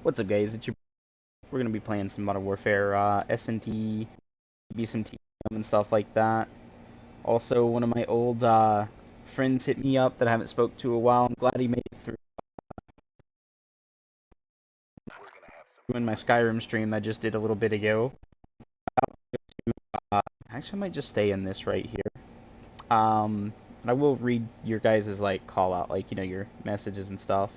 What's up, guys? We're gonna be playing some Modern Warfare, S&T, BSMT, and stuff like that. Also, one of my old friends hit me up that I haven't spoke to a while. I'm glad he made it through in my Skyrim stream I just did a little bit ago. Actually, I might just stay in this right here. And I will read your guys' like call out, like your messages and stuff.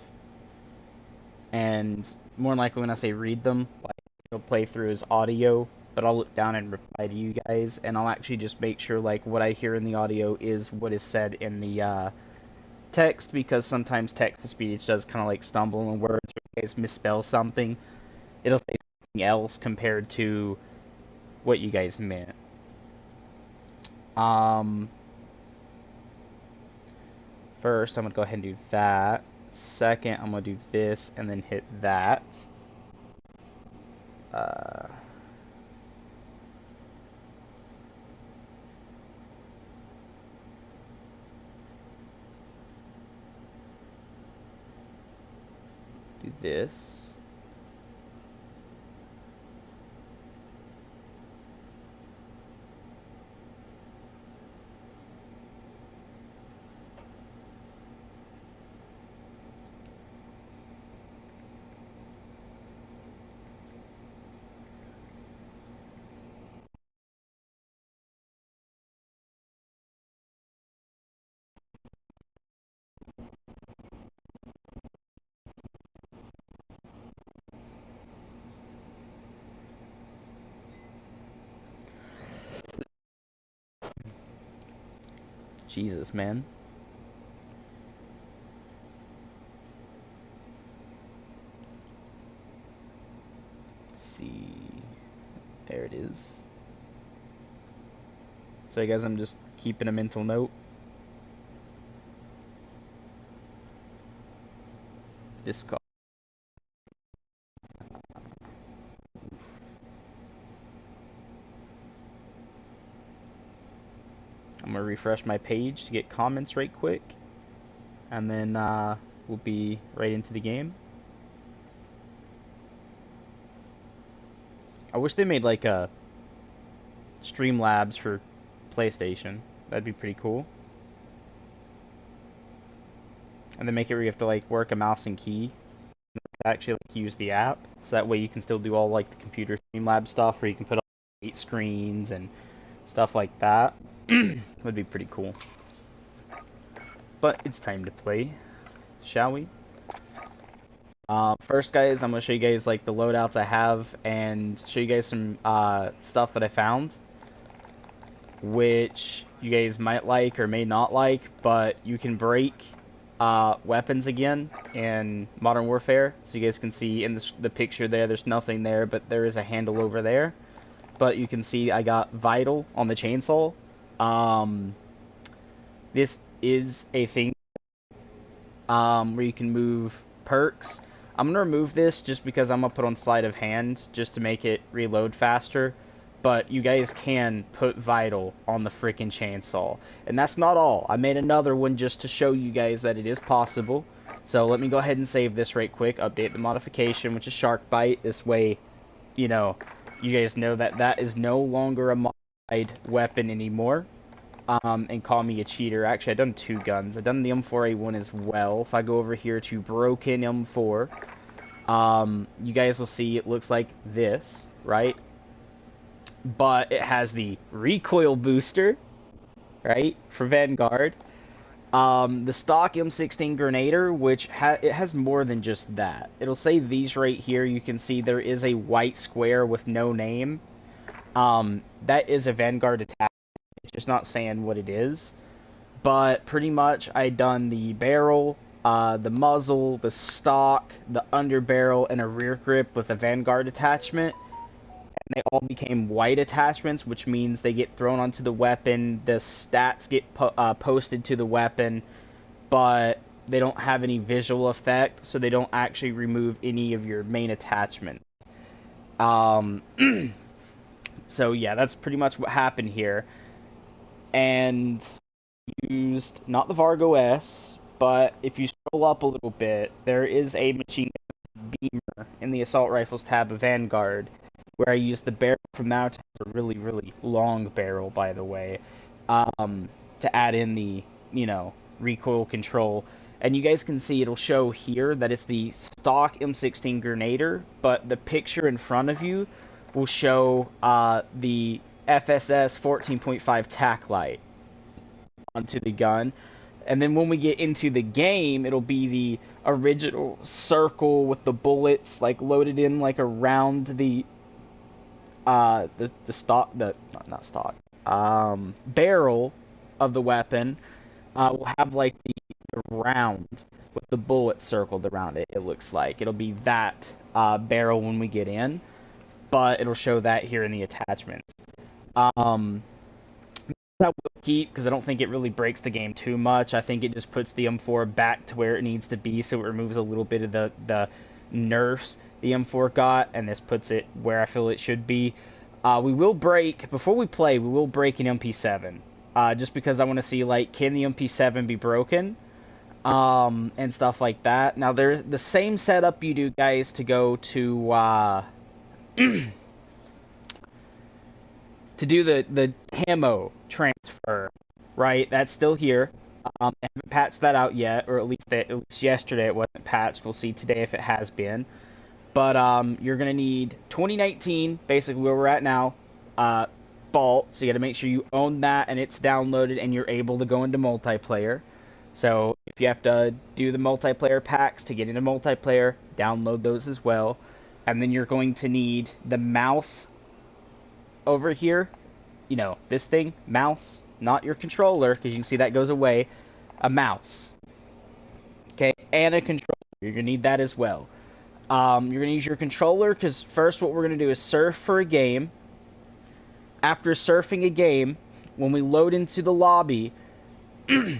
And more than likely, when I say read them, like it'll play through as audio, but I'll look down and reply to you guys, and I'll actually just make sure like what I hear in the audio is what is said in the text, because sometimes text to speech does kind of like stumble in words, or you guys misspell something, it'll say something else compared to what you guys meant. Um, First, I'm gonna go ahead and do that. Second, I'm gonna do this and then hit that. Uh, do this. Jesus, man. Let's see. There it is. So I guess I'm just keeping a mental note. Discard. I'm gonna refresh my page to get comments right quick, and then we'll be right into the game. I wish they made like a Streamlabs for PlayStation. That'd be pretty cool. And then make it where you have to like work a mouse and key to actually like use the app, so that way you can still do all like the computer Streamlab stuff, where you can put up 8 screens and stuff like that. Would be pretty cool. But it's time to play, shall we? First, guys, I'm gonna show you guys like the loadouts I have, and show you guys some stuff that I found, which you guys might like or may not like. But you can break weapons again in Modern Warfare, so you guys can see in the picture there. There's nothing there, but there is a handle over there. But you can see I got Vital on the chainsaw. This is a thing where you can move perks. I'm gonna remove this just because I'm gonna put on sleight of hand just to make it reload faster. But you guys can put Vital on the freaking chainsaw. And that's not all. I made another one just to show you guys that it is possible. So let me go ahead and save this right quick. Update the modification, which is Shark Bite. This way, you guys know that that is no longer a modified weapon anymore. And call me a cheater. Actually, I've done 2 guns. I've done the M4A1 as well. If I go over here to Broken M4, you guys will see it looks like this, right? But it has the recoil booster, right, for Vanguard. The stock M16 Grenader, which it has more than just that. It'll say these right here. You can see there is a white square with no name. That is a Vanguard attack. It's just not saying what it is. But pretty much I done the barrel, the muzzle, the stock, the underbarrel, and a rear grip with a Vanguard attachment. And they all became white attachments, which means they get thrown onto the weapon. The stats get posted to the weapon, but they don't have any visual effect, so they don't actually remove any of your main attachments. So yeah, that's pretty much what happened here. And used not the Vargo S, but if you scroll up a little bit, there is a machine gun beamer in the assault rifles tab of Vanguard, where I use the barrel from now to a really, really long barrel, by the way, to add in the, recoil control. And you guys can see it'll show here that it's the stock M16 Grenader, but the picture in front of you will show the FSS 14.5 tac light onto the gun. And then when we get into the game, it'll be the original circle with the bullets like loaded in like around the stock, not stock, barrel of the weapon. Will have like the round with the bullets circled around it. It looks like it'll be that barrel when we get in, but it'll show that here in the attachments. I will keep because I don't think it really breaks the game too much. I think it just puts the M4 back to where it needs to be, so it removes a little bit of the nerfs the M4 got, and this puts it where I feel it should be. We will break, before we play, we will break an MP7, just because I want to see, like, can the MP7 be broken, and stuff like that. Now, there's the same setup you do, guys, to go to, to do the camo transfer, right? That's still here. I haven't patched that out yet, or at least yesterday it wasn't patched. We'll see today if it has been. But you're going to need 2019, basically where we're at now, Vault. So you got to make sure you own that and it's downloaded and you're able to go into multiplayer. So if you have to do the multiplayer packs to get into multiplayer, download those as well. And then you're going to need the mouse over here, this thing, mouse, not your controller, because you can see that goes away, a mouse, okay, and a controller. You're going to need that as well. You're going to use your controller, because first what we're going to do is surf for a game. After surfing a game, when we load into the lobby, I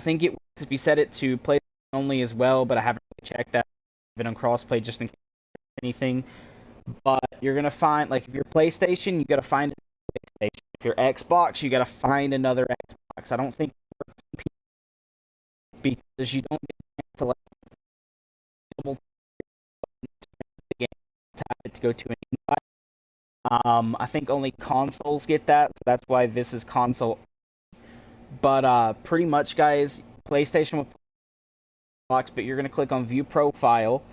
think it works if you set it to play only as well, but I haven't really checked that. I've been on crossplay just in case anything. But you're going to find, like, if you're PlayStation, you got to find a PlayStation. If you're Xbox, you got to find another Xbox. I don't think it works because you don't get to, like, double the game, tap it to go to an invite. I think only consoles get that, so that's why this is console. But pretty much, guys, PlayStation with Xbox, but you're going to click on View Profile.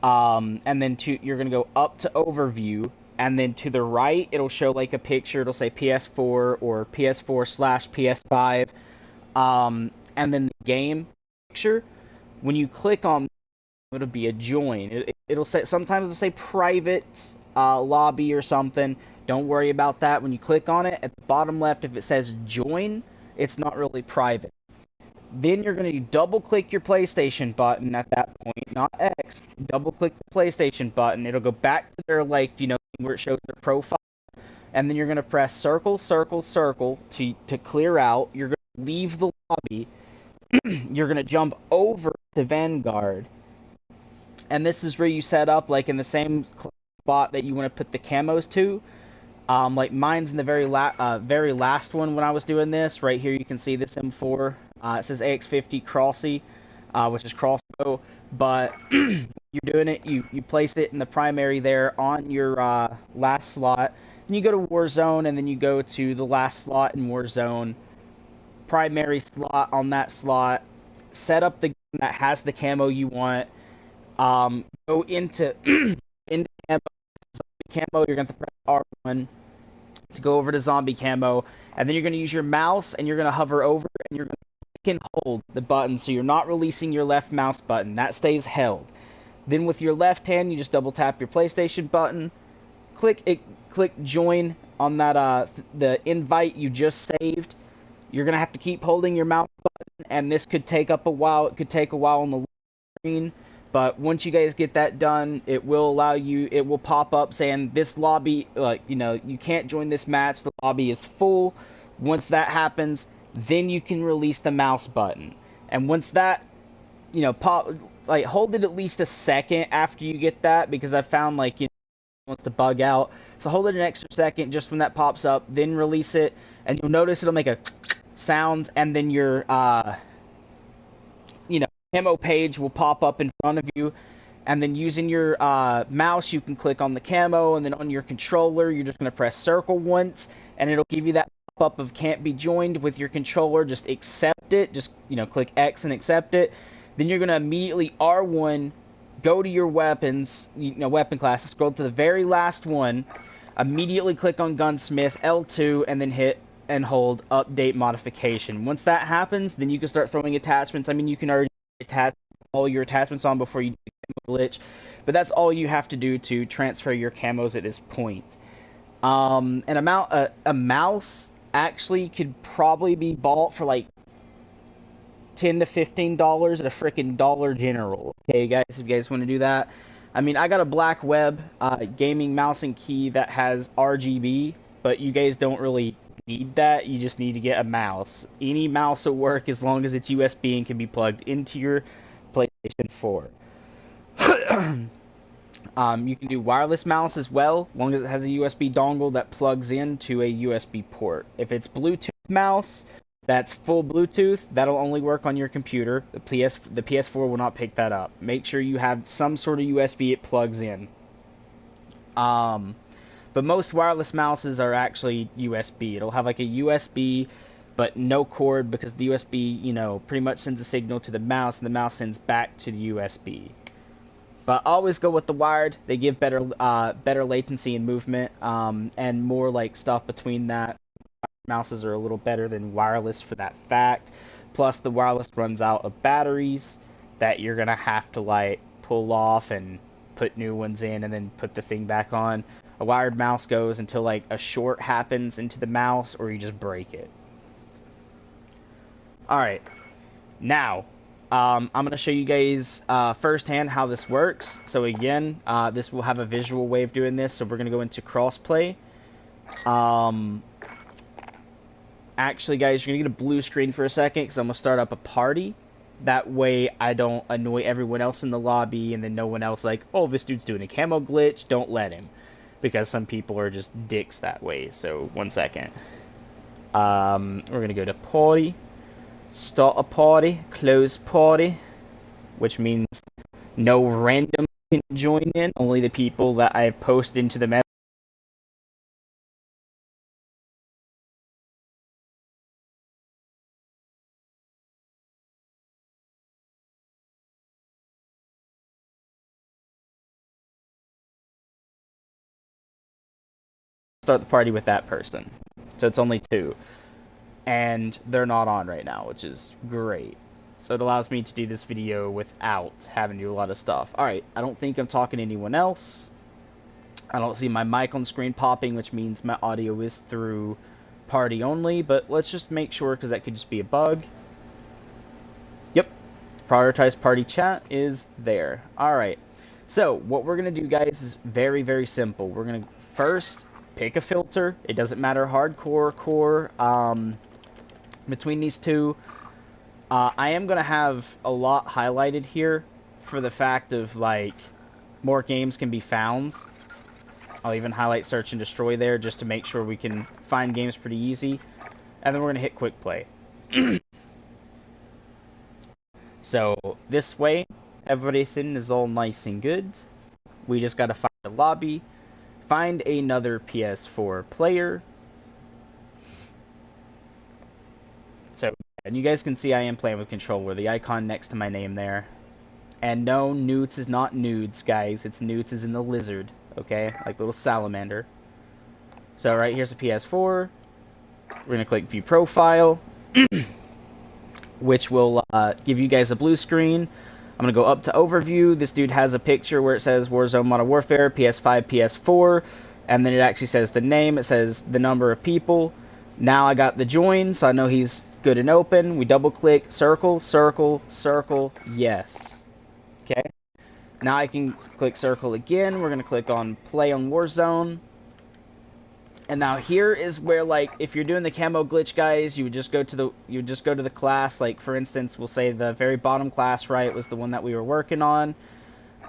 And then you're going to go up to Overview, and then to the right, it'll show like a picture. It'll say PS4 or PS4/PS5, and then the game picture. When you click on, it'll be a join. It'll say, sometimes it'll say private lobby or something. Don't worry about that. When you click on it, at the bottom left, if it says join, it's not really private. Then you're going to double-click your PlayStation button at that point, not X. Double-click the PlayStation button. It'll go back to their, like, where it shows their profile. And then you're going to press circle, circle, circle to clear out. You're going to leave the lobby. You're going to jump over to Vanguard. And this is where you set up, like, in the same spot that you want to put the camos to. Like, mine's in the very last one when I was doing this. Right here you can see this M4. It says AX50 Crossy, which is crossbow, but you're doing it, you place it in the primary there on your last slot, then you go to Warzone, and then you go to the last slot in Warzone, primary slot on that slot, set up the gun that has the camo you want, go into camo, you're going to press R1 to go over to zombie camo, and then you're going to use your mouse, and you're going to hover over, and you're going to and hold the button, so you're not releasing your left mouse button. That stays held. Then with your left hand, you just double tap your PlayStation button, click join on that the invite you just saved. You're gonna have to keep holding your mouse button, and this could take up a while. It could take a while on the screen, but once you guys get that done, it will allow you. It will pop up saying this lobby, like, you can't join this match. The lobby is full. Once that happens, then you can release the mouse button. And once that, hold it at least a second after you get that, because I found, like, it wants to bug out. So hold it an extra second just when that pops up, then release it, and you'll notice it'll make a sound, and then your, camo page will pop up in front of you, And then using your mouse, you can click on the camo, and then on your controller, you're just going to press circle once, and it'll give you that pop-up of can't be joined with your controller. Just accept it. Just, click X and accept it. Then you're going to immediately R1, go to your weapons, weapon classes, scroll to the very last one, immediately click on Gunsmith, L2, and then hit and hold update modification. Once that happens, then you can start throwing attachments. I mean, you can already attach all your attachments on before you do the glitch, but that's all you have to do to transfer your camos at this point. A mouse actually could probably be bought for like $10 to $15 at a freaking Dollar General. Okay, guys, if you guys want to do that. I mean, I got a black web gaming mouse and key that has RGB, but you guys don't really need that. You just need to get a mouse. Any mouse will work as long as it's USB and can be plugged into your PlayStation 4. You can do wireless mouse as well, as long as it has a USB dongle that plugs into a USB port. If it's Bluetooth mouse, that's full Bluetooth, that'll only work on your computer. The PS4 will not pick that up. Make sure you have some sort of USB it plugs in. But most wireless mouses are actually USB. It'll have like a USB, but no cord, because the USB, pretty much sends a signal to the mouse, and the mouse sends back to the USB. But always go with the wired. They give better latency and movement, and more like stuff between that. Mouses are a little better than wireless for that fact. Plus, the wireless runs out of batteries that you're gonna have to like pull off and put new ones in, and then put the thing back on. A wired mouse goes until like a short happens into the mouse, or you just break it. All right, now. I'm going to show you guys firsthand how this works. So again, this will have a visual way of doing this. So we're going to go into crossplay. Actually, guys, you're going to get a blue screen for a second, because I'm going to start up a party. That way I don't annoy everyone else in the lobby, and then no one else like, oh, this dude's doing a camo glitch, don't let him. Because some people are just dicks that way. So, one second. We're going to go to party. Start a party, close party, which means no random can join in, only the people that I have posted into the message. Start the party with that person. So it's only 2. And they're not on right now, which is great. So it allows me to do this video without having to do a lot of stuff. Alright, I don't think I'm talking to anyone else. I don't see my mic on screen popping, which means my audio is through party only, but let's just make sure, because that could just be a bug. Yep, prioritize party chat is there. Alright, so what we're going to do, guys, is very, very simple. We're going to first pick a filter. It doesn't matter, hardcore, core, between these two. I am going to have a lot highlighted here for the fact of, like, more games can be found. I'll even highlight search and destroy there just to make sure we can find games pretty easy. And then we're going to hit quick play. So this way, everything is all nice and good. We just got to find a lobby, find another PS4 player. So, and you guys can see I am playing with controller, the icon next to my name there. And no, Newts is not nudes, guys. It's Newts is in the lizard, okay? Like little salamander. So right here's a PS4. We're going to click View Profile, which will give you guys a blue screen. I'm going to go up to Overview. This dude has a picture where it says Warzone Modern Warfare, PS5, PS4. And then it actually says the name. It says the number of people. Now I got the join, so I know he's good and open. We double click, circle, circle, circle, yes. Okay. Now I can click circle again. We're going to click on play on Warzone. And now here is where, like, if you're doing the camo glitch, guys, you would just go to the class. Like, for instance, we'll say the very bottom class, right, was the one that we were working on.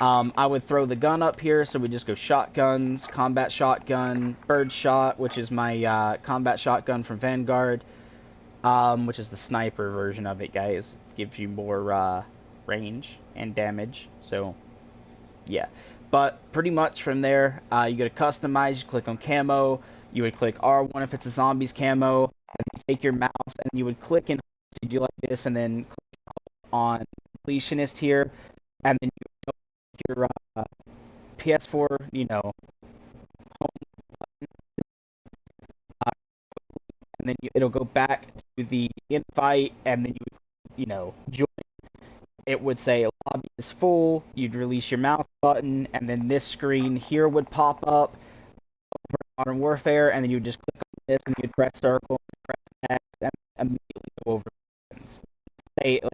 I would throw the gun up here, so we just go shotguns, combat shotgun, bird shot, which is my combat shotgun from Vanguard, which is the sniper version of it, guys. Gives you more range and damage. So Yeah. But pretty much from there, you go to customize, you click on camo, you would click R1 if it's a zombies camo, and you take your mouse and you would click and do like this, and then click on completionist here, and then you go to your PS4, uh, and then it'll go back to the invite, and then join. It would say lobby is full. You'd release your mouse button, and then this screen here would pop up for Modern Warfare, and then you would just click on this, and you'd press circle, press X, and immediately go over. Say like,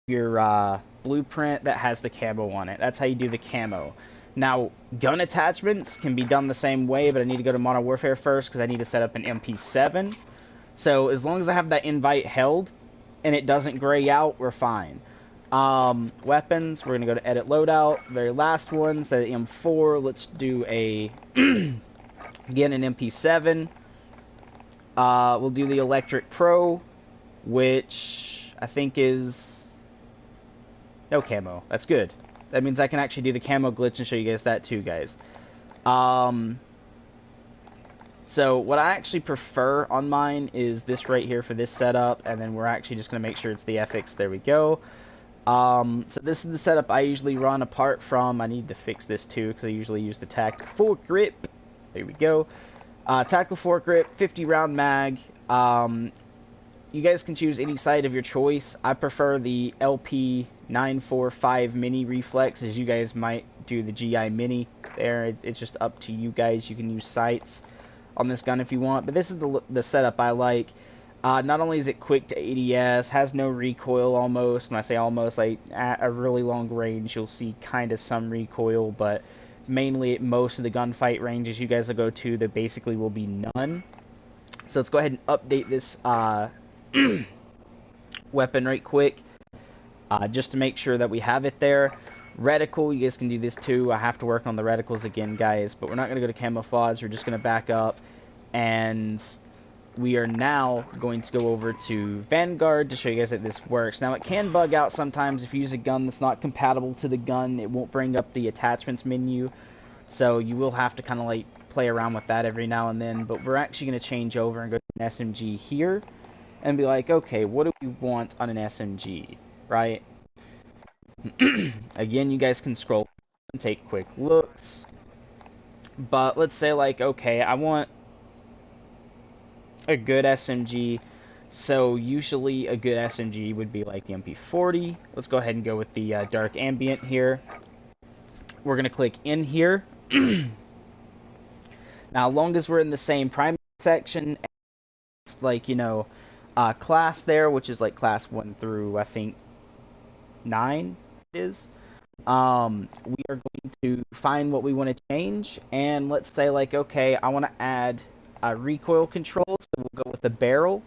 your blueprint that has the camo on it. That's how you do the camo. Now, gun attachments can be done the same way, but I need to go to Modern Warfare first because I need to set up an MP7. So as long as I have that invite held and it doesn't gray out, we're fine. Weapons, we're going to go to edit loadout. Very last ones, the M4. Let's do a, again, an MP7. We'll do the Electric Pro, which I think is no camo. That's good. That means I can actually do the camo glitch and show you guys that too, guys. So what I actually prefer on mine is this right here for this setup, and then we're actually just going to make sure it's the FX. There we go. So this is the setup I usually run, apart from, I need to fix this too, because I usually use the tactical foregrip. There we go. Tactical foregrip, 50 round mag. You guys can choose any sight of your choice. I prefer the LP945 mini reflex, as you guys might do the GI mini there. It's just up to you guys. You can use sights on this gun if you want, but this is the setup I like. Not only is it quick to ADS, has no recoil almost. When I say almost, like at a really long range, you'll see kind of some recoil, but mainly at most of the gunfight ranges you guys will go to, there basically will be none. So let's go ahead and update this weapon right quick, just to make sure that we have it there. Reticle, you guys can do this too. I have to work on the reticles again, guys, but we're not going to go to camouflage. We're just going to back up, and we are now going to go over to Vanguard to show you guys that this works. Now, it can bug out sometimes if you use a gun that's not compatible to the gun. It won't bring up the attachments menu, so you will have to kind of like play around with that every now and then. But we're actually going to change over and go to an SMG here and be like, okay, what do we want on an SMG, right? Again, you guys can scroll and take quick looks, but let's say like, okay, I want a good SMG. So usually a good SMG would be like the MP40. Let's go ahead and go with the dark ambient here. We're going to click in here. Now, as long as we're in the same primary section, it's like, class there, which is like class 1 through, I think, 9 is. We are going to find what we want to change, and let's say like, okay, I want to add recoil control, so we'll go with the barrel.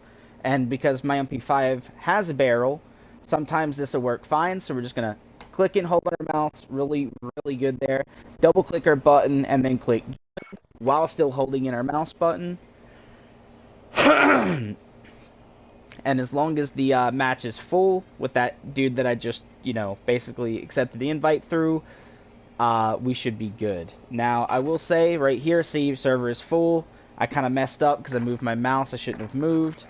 And because my MP5 has a barrel, sometimes this will work fine, so we're just going to click and hold on our mouse, really good there. Double click our button, and then click while still holding in our mouse button. And as long as the match is full with that dude that I just, basically accepted the invite through, we should be good. Now, I will say right here, see, server is full. I kind of messed up because I moved my mouse. I shouldn't have moved.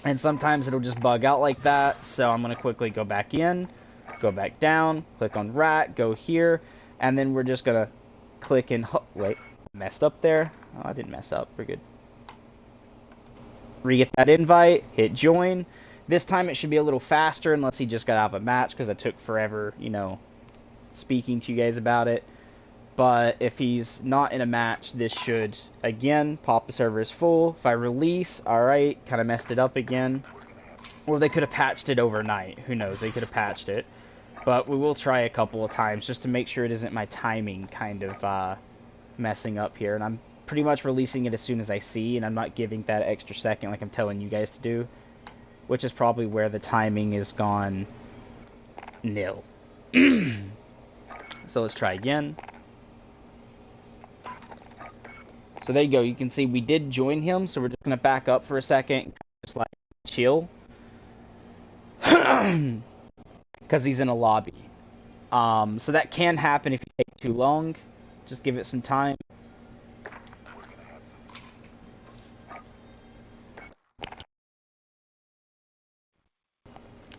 And sometimes it'll just bug out like that. So I'm going to quickly go back in, go back down, click on rat, go here. And then we're just going to click and... Wait, messed up there. Oh, I didn't mess up. We're good. Re-get that invite, hit join. This time it should be a little faster unless he just got out of a match because I took forever, speaking to you guys about it. But if he's not in a match, this should, again, pop the server is full. If I release, alright, kind of messed it up again. Or they could have patched it overnight. Who knows, they could have patched it. But we will try a couple of times just to make sure it isn't my timing kind of messing up here. And I'm pretty much releasing it as soon as I see, and I'm not giving that extra second like I'm telling you guys to do, which is probably where the timing is gone nil. So let's try again. So there you go. You can see we did join him, so we're just going to back up for a second, just like chill, because he's in a lobby. So that can happen if you take too long. Just give it some time.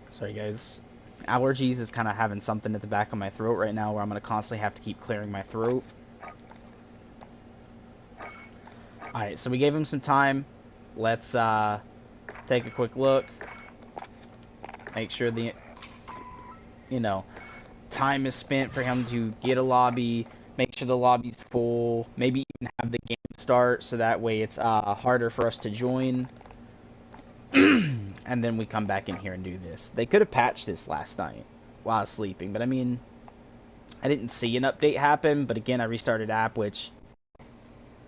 Sorry, guys. Allergies is kind of having something at the back of my throat right now where I'm going to constantly have to keep clearing my throat. Alright, so we gave him some time. Let's take a quick look. Make sure the, time is spent for him to get a lobby. Make sure the lobby's full. Maybe even have the game start so that way it's harder for us to join. And then we come back in here and do this. They could have patched this last night while I was sleeping, but I mean, I didn't see an update happen, but again, I restarted app, which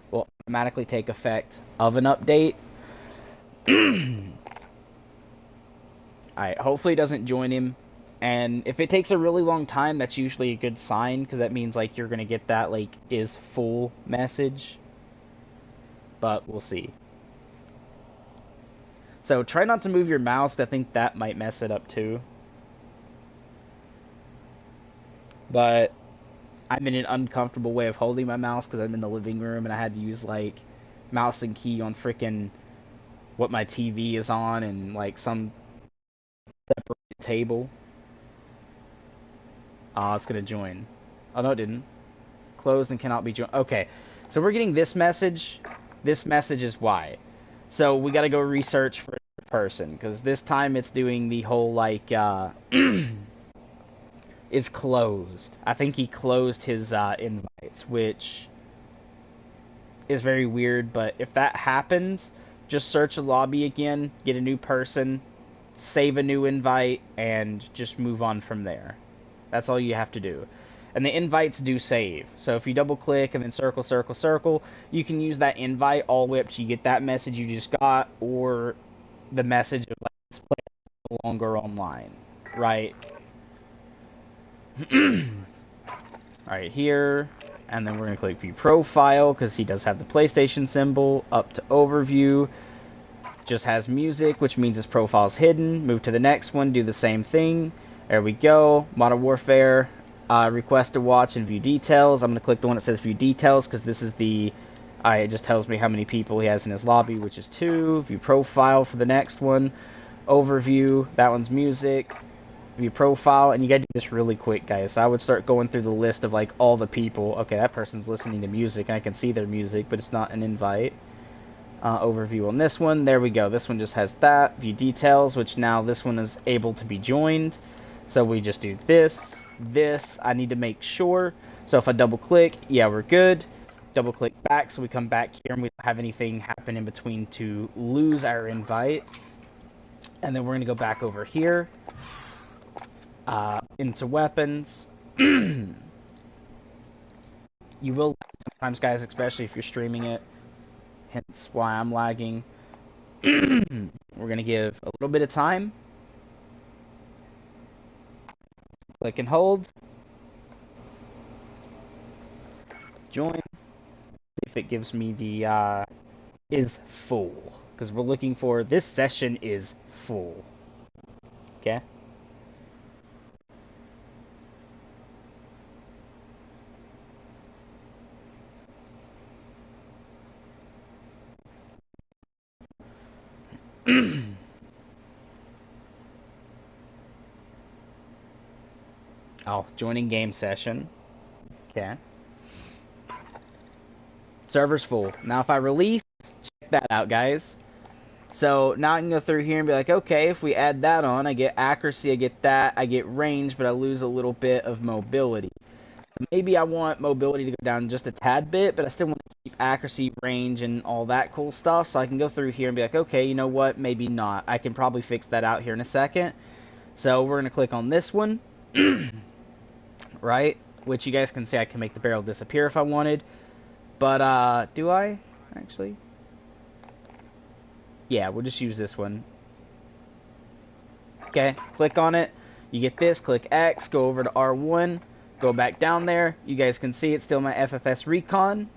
will automatically take effect of an update. Alright, hopefully it doesn't join him. And if it takes a really long time, that's usually a good sign, because that means, like, you're going to get that, like, is full message. But we'll see. So try not to move your mouse. I think that might mess it up too. But I'm in an uncomfortable way of holding my mouse because I'm in the living room and I had to use like mouse and key on freaking what my TV is on and like some separate table. Oh, it's gonna join. Oh no, it didn't. Closed and cannot be joined. Okay, so we're getting this message. This message is why. So we got to go research for a person because this time it's doing the whole like is closed. I think he closed his invites, which is very weird. But if that happens, just search the lobby again, get a new person, save a new invite, and just move on from there. That's all you have to do. And the invites do save. So if you double click and then circle, circle, circle, you can use that invite all the way up to you get that message you just got, or the message of like this player is no longer online, right? Alright, here, and then we're going to click view profile because he does have the PlayStation symbol. Up to overview, just has music, which means his profile's hidden. Move to the next one, do the same thing. There we go. Modern Warfare. Request to watch and view details. I'm going to click the one that says view details because this is the... it just tells me how many people he has in his lobby, which is 2. View profile for the next one. Overview. That one's music. View profile. And you got to do this really quick, guys. So I would start going through the list of like all the people. Okay, that person's listening to music and I can see their music, but it's not an invite. Overview on this one. There we go. This one just has that. View details, which now this one is able to be joined. So we just do this. I need to make sure. So if I double click, yeah, we're good. Double click back so we come back here and we don't have anything happen in between to lose our invite. And then we're going to go back over here into weapons. You will sometimes, guys, especially if you're streaming it. Hence why I'm lagging. We're going to give a little bit of time. Click and hold. Join. See if it gives me the is full. Because we're looking for this session is full. Okay? Oh, joining game session. Okay. Server's full. Now if I release, check that out, guys. So now I can go through here and be like, okay, if we add that on, I get accuracy, I get that, I get range, but I lose a little bit of mobility. Maybe I want mobility to go down just a tad bit, but I still want to keep accuracy, range, and all that cool stuff. So I can go through here and be like, okay, you know what? Maybe not. I can probably fix that out here in a second. So we're going to click on this one. Right? Which you guys can see I can make the barrel disappear if I wanted. But, do I? Actually? Yeah, we'll just use this one. Okay, click on it. You get this, click X, go over to R1, go back down there. You guys can see it's still my FFS Recon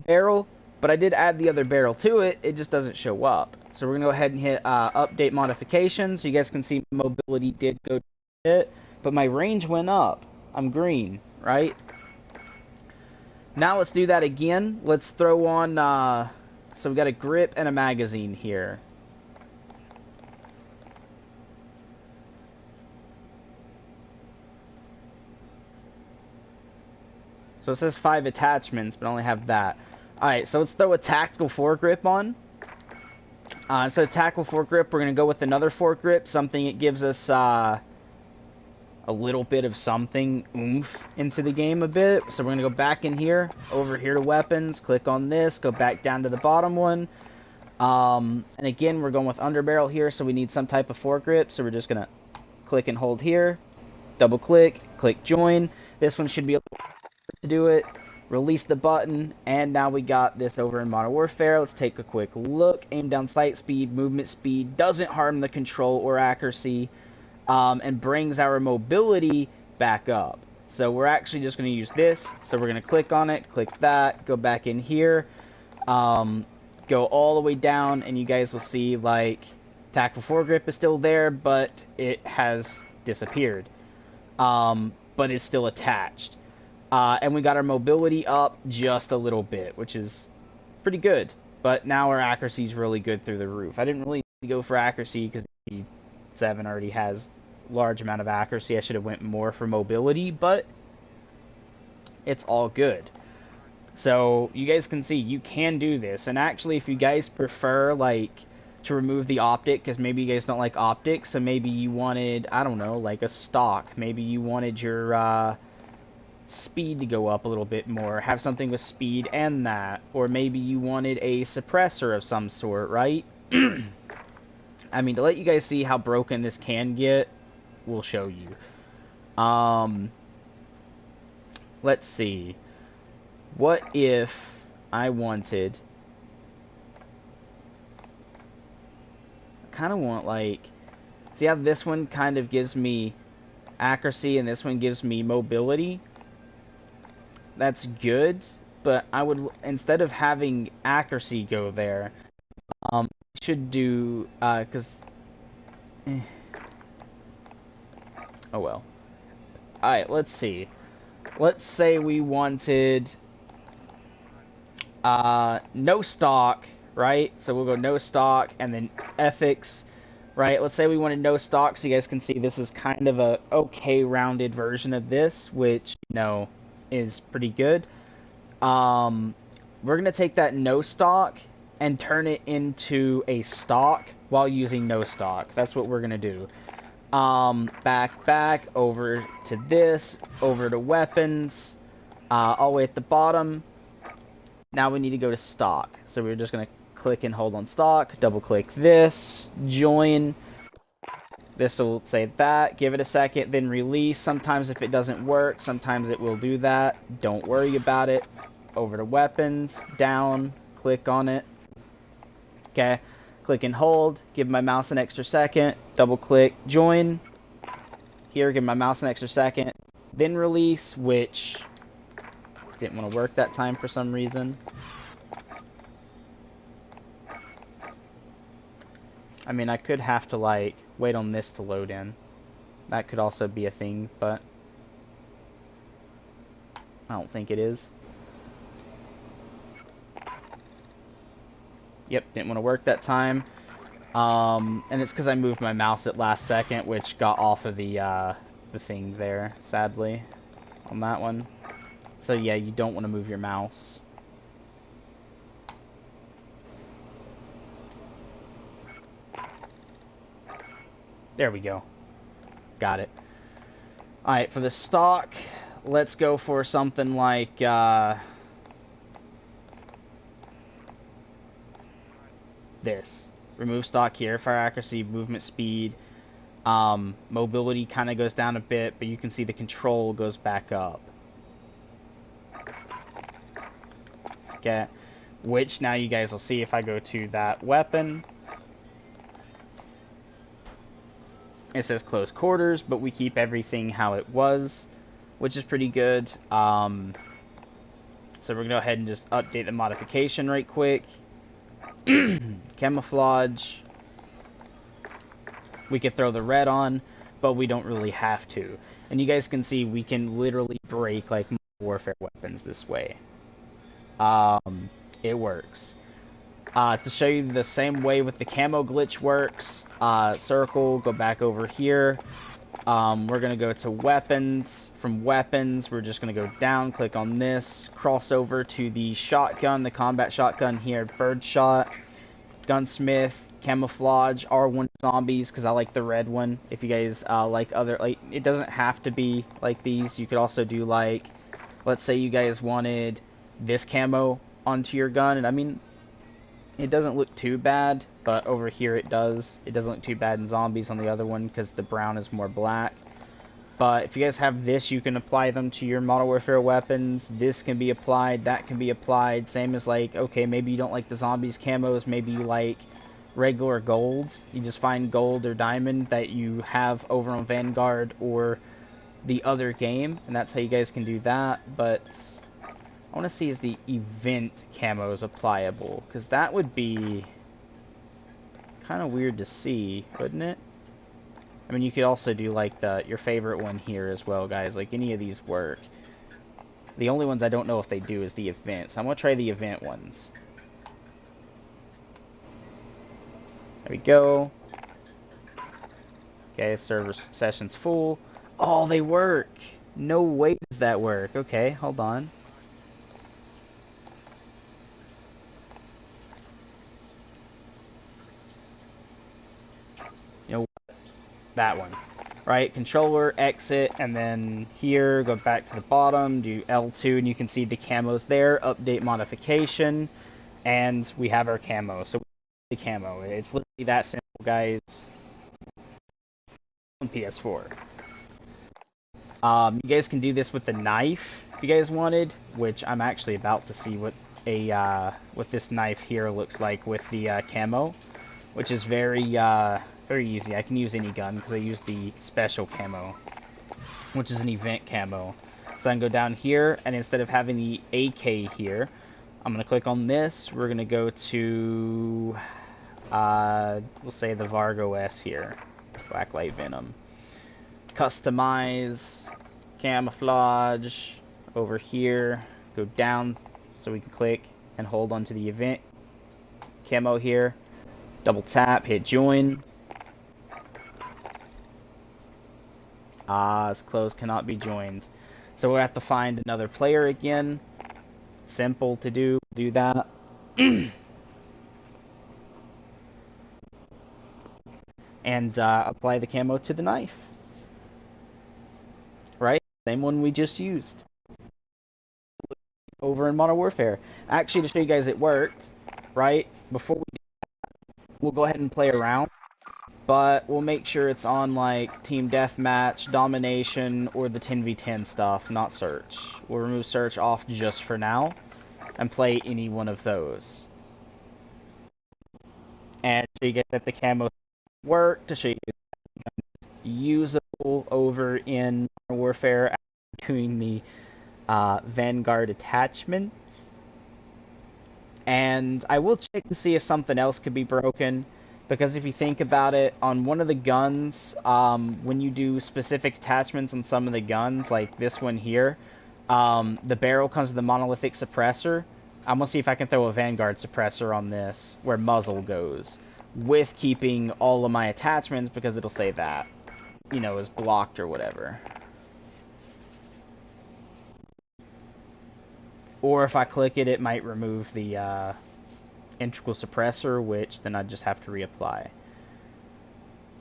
barrel, but I did add the other barrel to it. It just doesn't show up. So we're going to go ahead and hit update modifications. So you guys can see mobility did go bit, but my range went up. I'm green, right? Now let's do that again. Let's throw on, so we got a grip and a magazine here. So it says 5 attachments, but I only have that. Alright, so let's throw a tactical foregrip on. Instead of tactical foregrip, we're going to go with another foregrip, something that gives us a little bit of something oomph into the game a bit. So we're going to go back in here, over here to weapons, click on this, go back down to the bottom one. And again, we're going with underbarrel here, so we need some type of foregrip. So we're just going to click and hold here, double click, click join. This one should be able to do it. Release the button, and now we got this over in Modern Warfare. Let's take a quick look. Aim down, sight speed, movement speed, doesn't harm the control or accuracy, and brings our mobility back up. So we're actually just going to use this. So we're going to click on it, click that, go back in here, go all the way down, and you guys will see, like, tactical foregrip is still there, but it has disappeared. But it's still attached. And we got our mobility up just a little bit, which is pretty good. But now our accuracy is really good through the roof. I didn't really need to go for accuracy because the 7 already has a large amount of accuracy. I should have went more for mobility, but it's all good. So you guys can see you can do this. And actually, if you guys prefer, like, to remove the optic, because maybe you guys don't like optics, so maybe you wanted, I don't know, like a stock. Maybe you wanted your speed to go up a little bit more, have something with speed and that, or maybe you wanted a suppressor of some sort, right? I mean, to let you guys see how broken this can get, we'll show you. Let's see. What if I wanted, I kind of want, like, see how this one kind of gives me accuracy and this one gives me mobility? That's good, but I would, instead of having accuracy go there, should do, oh well. Alright, let's see. Let's say we wanted, no stock, right? So we'll go no stock, and then ethics, right? Let's say we wanted no stock, so you guys can see this is kind of a okay rounded version of this, which, you know, is pretty good. We're gonna take that no stock and turn it into a stock while using no stock. That's what we're gonna do. Back over to this, over to weapons, all the way at the bottom. Now we need to go to stock. So we're just gonna click and hold on stock, double click this, join. This will say that, give it a second, then release. Sometimes if it doesn't work, sometimes it will do that. Don't worry about it. Over to weapons, down, click on it. Okay, click and hold, give my mouse an extra second, double click, join. Here, give my mouse an extra second, then release, which didn't want to work that time for some reason. I mean, I could have to, like, wait on this to load in. That could also be a thing, but I don't think it is. Yep, didn't want to work that time. And it's because I moved my mouse at last second, which got off of the thing there, sadly, on that one. So yeah, you don't want to move your mouse. There we go. Got it. Alright, for the stock, let's go for something like, this. Remove stock here, fire accuracy, movement speed. Mobility kind of goes down a bit, but you can see the control goes back up. Okay. Which now you guys will see if I go to that weapon. It says close quarters, but we keep everything how it was, which is pretty good. So we're going to go ahead and just update the modification right quick. Camouflage. We could throw the red on. but we don't really have to. And you guys can see we can literally break like warfare weapons this way. Um, it works. To show you the same way with the camo glitch works, circle, go back over here. We're going to go to weapons. From weapons, we're just going to go down, click on this, cross over to the shotgun, the combat shotgun here, birdshot, gunsmith, camouflage, R1 zombies, because I like the red one. If you guys like other, like, it doesn't have to be like these. You could also do like, let's say you guys wanted this camo onto your gun, and I mean, it doesn't look too bad, but over here it does. It doesn't look too bad in zombies on the other one because the brown is more black. But if you guys have this, you can apply them to your Modern Warfare weapons. This can be applied, that can be applied. Same as like, okay, maybe you don't like the zombies camos, maybe you like regular gold. You just find gold or diamond that you have over on Vanguard or the other game, and that's how you guys can do that. But I want to see is the event camos applicable, because that would be kind of weird to see, wouldn't it? I mean, you could also do like your favorite one here as well, guys. Like any of these work. The only ones I don't know if they do is the events. I'm gonna try the event ones. There we go. Okay, server session's full. Oh, they work. No way does that work. Okay, hold on. You know what? That one. Right, controller, exit, and then here, go back to the bottom, do L2, and you can see the camos there, update modification, and we have our camo. So the camo, it's literally that simple, guys, on PS4. You guys can do this with the knife if you guys wanted, which I'm actually about to see what this knife here looks like with the camo, which is very easy. I can use any gun because I use the special camo, which is an event camo. So I can go down here, and instead of having the AK here, I'm going to click on this. We're going to go to, we'll say the Vargo S here, Blacklight Venom. Customize, camouflage, over here, go down so we can click and hold onto the event camo here. Double tap, hit join. It's closed, cannot be joined. So we'll have to find another player again. Simple to do that. And apply the camo to the knife. Right? Same one we just used. Over in Modern Warfare. Actually, to show you guys it worked, right? Before we'll go ahead and play around. But we'll make sure it's on like Team Deathmatch, Domination, or the 10v10 stuff, not Search. We'll remove Search off just for now, and play any one of those. And show you guys that the camo work, to show you usable over in Warfare doing the Vanguard attachments. And I will check to see if something else could be broken. Because if you think about it, on one of the guns, when you do specific attachments on some of the guns, like this one here, the barrel comes with a monolithic suppressor. I'm going to see if I can throw a Vanguard suppressor on this, where muzzle goes, with keeping all of my attachments, because it'll say that, you know, is blocked or whatever. Or if I click it, it might remove the integral suppressor, which then I'd just have to reapply.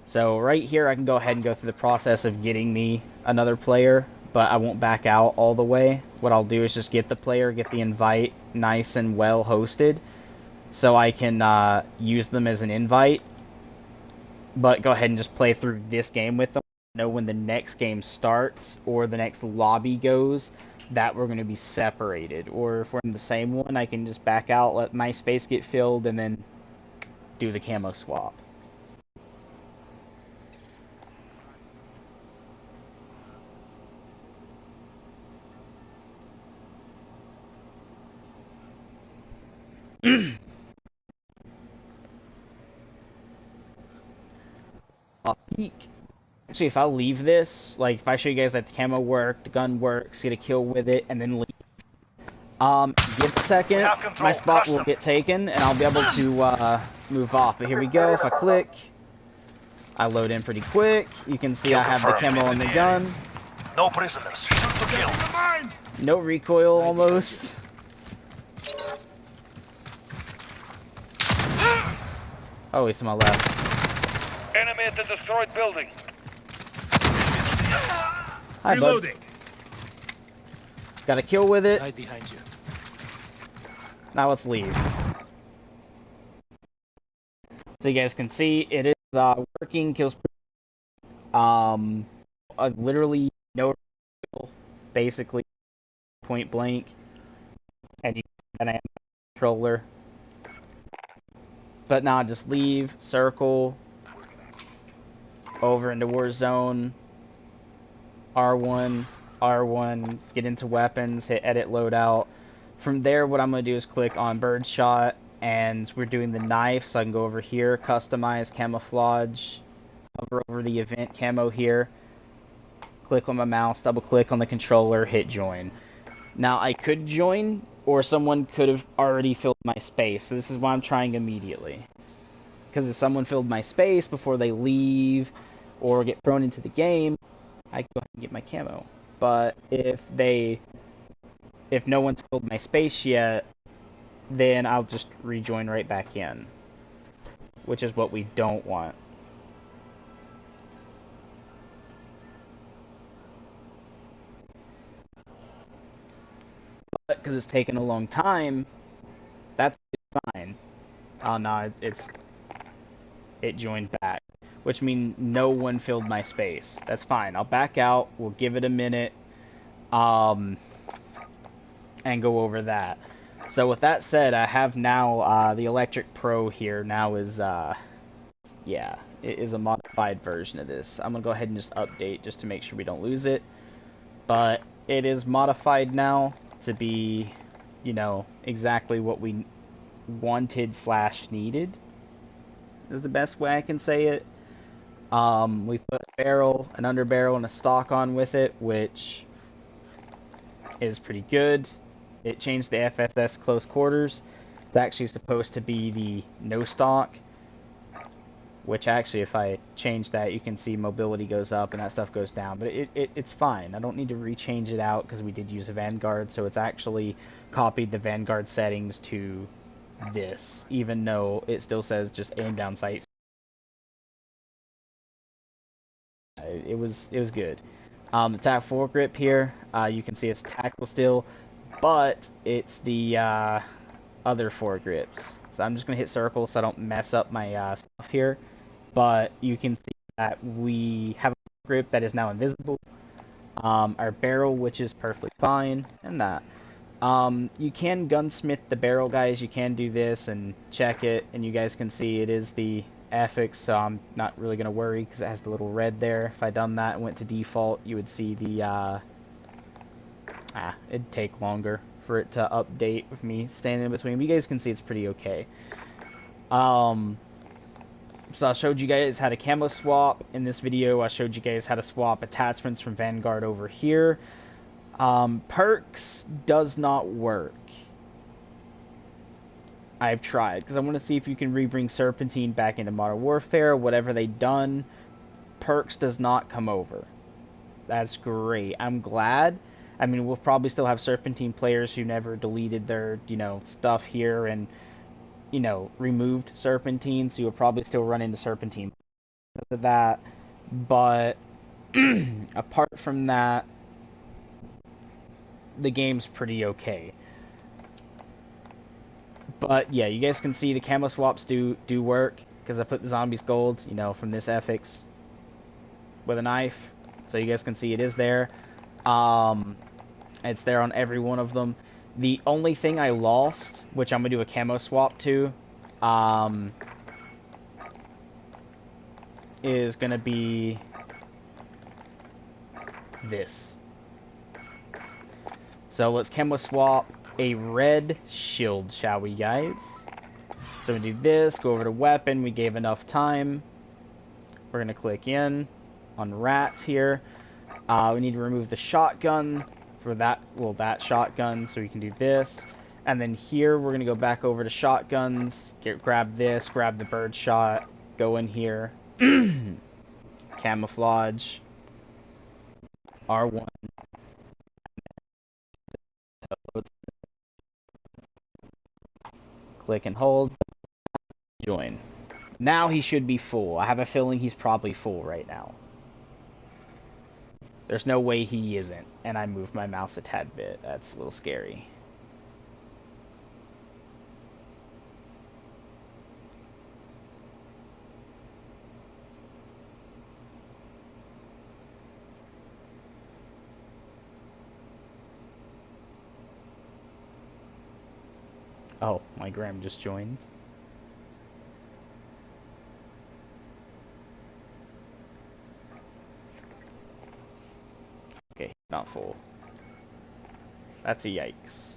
So right here I can go ahead and go through the process of getting me another player, but I won't back out all the way. What I'll do is just get the player, get the invite nice and well hosted, so I can use them as an invite, but go ahead and just play through this game with them. Know when the next game starts or the next lobby goes that we're going to be separated, or if we're in the same one, I can just back out, let my space get filled, and then do the camo swap. I'll peek. Actually, if I leave this, like if I show you guys that the camo worked, the gun works, get a kill with it, and then leave. Give it a second, my spot will get taken, and I'll be able to move off. But here we go. If I click, I load in pretty quick. You can see I have the camo on the gun. No prisoners. Shoot to kill. No recoil almost. Oh, he's to my left. Enemy at the destroyed building. Hi, Reloading. bud. Got a kill with it. Right behind you. Now let's leave. So you guys can see it is working. Kills. Literally no recoil, basically point blank, and you can see controller. But now just leave, circle, over into war zone, R1, R1, get into weapons, hit edit loadout. From there, what I'm going to do is click on birdshot, and we're doing the knife, so I can go over here, customize, camouflage, hover over the event camo here, click on my mouse, double click on the controller, hit join. Now I could join, or someone could have already filled my space, so this is why I'm trying immediately. Because if someone filled my space before they leave, or get thrown into the game, I can go ahead and get my camo. But if no one's filled my space yet, then I'll just rejoin right back in. Which is what we don't want. But because it's taken a long time, that's fine. Oh no, it joined back. Which means no one filled my space. That's fine. I'll back out, we'll give it a minute, and go over that. So with that said, I have now the Electric Pro here. Now is yeah, it is a modified version of this. I'm gonna go ahead and just update just to make sure we don't lose it. But it is modified now to be, you know, exactly what we wanted / needed. Is the best way I can say it. We put a barrel, an underbarrel, and a stock on with it, which is pretty good. It changed the FSS close quarters. It's actually supposed to be the no stock, which actually, if I change that, you can see mobility goes up and that stuff goes down. But it's fine. I don't need to rechange it out because we did use a Vanguard, so it's actually copied the Vanguard settings to this, even though it still says just aim down sights. It was good. The TAC foregrip here, you can see it's tactical still, but it's the other foregrips. So I'm just gonna hit circle so I don't mess up my stuff here. But you can see that we have a grip that is now invisible. Our barrel, which is perfectly fine, and that. You can gunsmith the barrel, guys. You can do this and check it, and you guys can see it is the affix, so I'm not really going to worry because it has the little red there. If I done that and went to default, you would see the, it'd take longer for it to update with me standing in between. But you guys can see it's pretty okay. So I showed you guys how to camo swap. In this video, I showed you guys how to swap attachments from Vanguard over here. Perks does not work. I've tried, because I want to see if you can rebring Serpentine back into Modern Warfare. Whatever they done, Perks does not come over. That's great. I'm glad. I mean, we'll probably still have Serpentine players who never deleted their, you know, stuff here and, you know, removed Serpentine, so you'll probably still run into Serpentine because of that. But apart from that, the game's pretty okay. But yeah, you guys can see the camo swaps do work because I put the zombies gold, you know, from this FX with a knife, so you guys can see it is there. It's there on every one of them. The only thing I lost, which I'm gonna do a camo swap to, is gonna be this. So let's camo swap a red shield, shall we, guys? So we do this, go over to weapon, we gave enough time. We're gonna click in. on Rat here. We need to remove the shotgun for that, well, that shotgun, so we can do this. And then here, we're going to go back over to shotguns, grab this, grab the bird shot, go in here, camouflage, R1, click and hold, join. Now he should be full. I have a feeling he's probably full right now. There's no way he isn't, and I moved my mouse a tad bit. That's a little scary. Oh, my Graham just joined. Okay, not full. That's a yikes.